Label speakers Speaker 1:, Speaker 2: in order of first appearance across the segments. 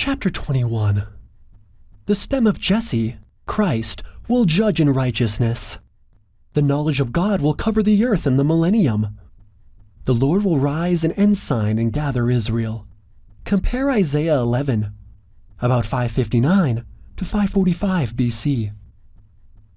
Speaker 1: Chapter 21. The stem of Jesse, Christ, will judge in righteousness. The knowledge of God will cover the earth in the millennium. The Lord will rise an ensign and gather Israel. Compare Isaiah 11, about 559 to 545 BC.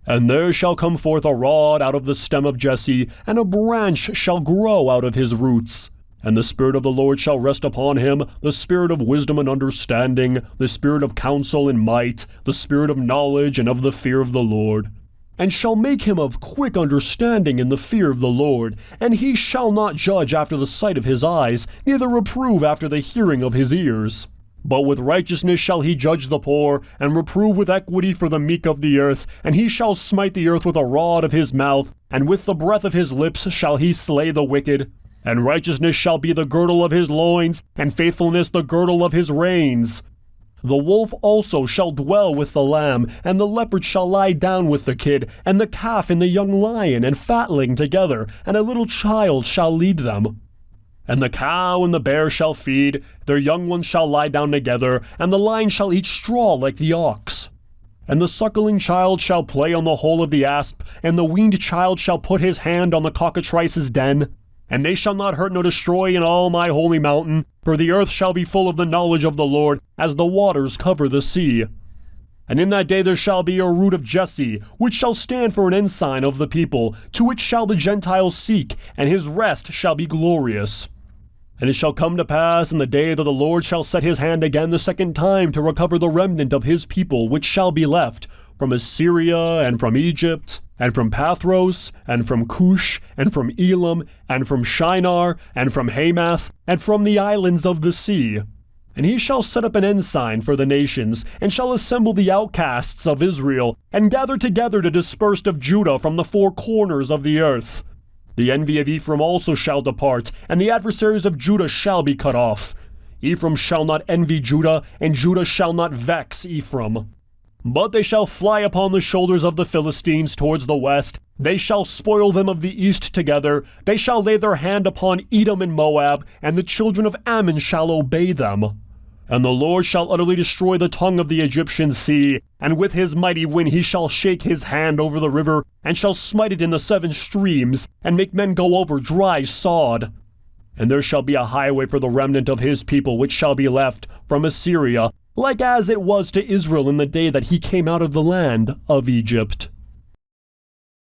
Speaker 2: And there shall come forth a rod out of the stem of Jesse, and a branch shall grow out of his roots. And the Spirit of the Lord shall rest upon him, the Spirit of wisdom and understanding, the Spirit of counsel and might, the Spirit of knowledge and of the fear of the Lord. And shall make him of quick understanding in the fear of the Lord. And he shall not judge after the sight of his eyes, neither reprove after the hearing of his ears. But with righteousness shall he judge the poor, and reprove with equity for the meek of the earth. And he shall smite the earth with a rod of his mouth, and with the breath of his lips shall he slay the wicked. And righteousness shall be the girdle of his loins, and faithfulness the girdle of his reins. The wolf also shall dwell with the lamb, and the leopard shall lie down with the kid, and the calf and the young lion and fatling together, and a little child shall lead them. And the cow and the bear shall feed, their young ones shall lie down together, and the lion shall eat straw like the ox. And the suckling child shall play on the hole of the asp, and the weaned child shall put his hand on the cockatrice's den. And they shall not hurt nor destroy in all my holy mountain, for the earth shall be full of the knowledge of the Lord, as the waters cover the sea. And in that day there shall be a root of Jesse, which shall stand for an ensign of the people, to which shall the Gentiles seek, and his rest shall be glorious. And it shall come to pass in the day that the Lord shall set his hand again the second time to recover the remnant of his people which shall be left, from Assyria, and from Egypt, and from Pathros, and from Cush, and from Elam, and from Shinar, and from Hamath, and from the islands of the sea. And he shall set up an ensign for the nations, and shall assemble the outcasts of Israel, and gather together the dispersed of Judah from the four corners of the earth. The envy of Ephraim also shall depart, and the adversaries of Judah shall be cut off. Ephraim shall not envy Judah, and Judah shall not vex Ephraim. But they shall fly upon the shoulders of the Philistines towards the west. They shall spoil them of the east together. They shall lay their hand upon Edom and Moab, and the children of Ammon shall obey them. And the Lord shall utterly destroy the tongue of the Egyptian sea, and with his mighty wind he shall shake his hand over the river, and shall smite it in the 7 streams, and make men go over dry sod. And there shall be a highway for the remnant of his people which shall be left from Assyria, like as it was to Israel in the day that he came out of the land of Egypt.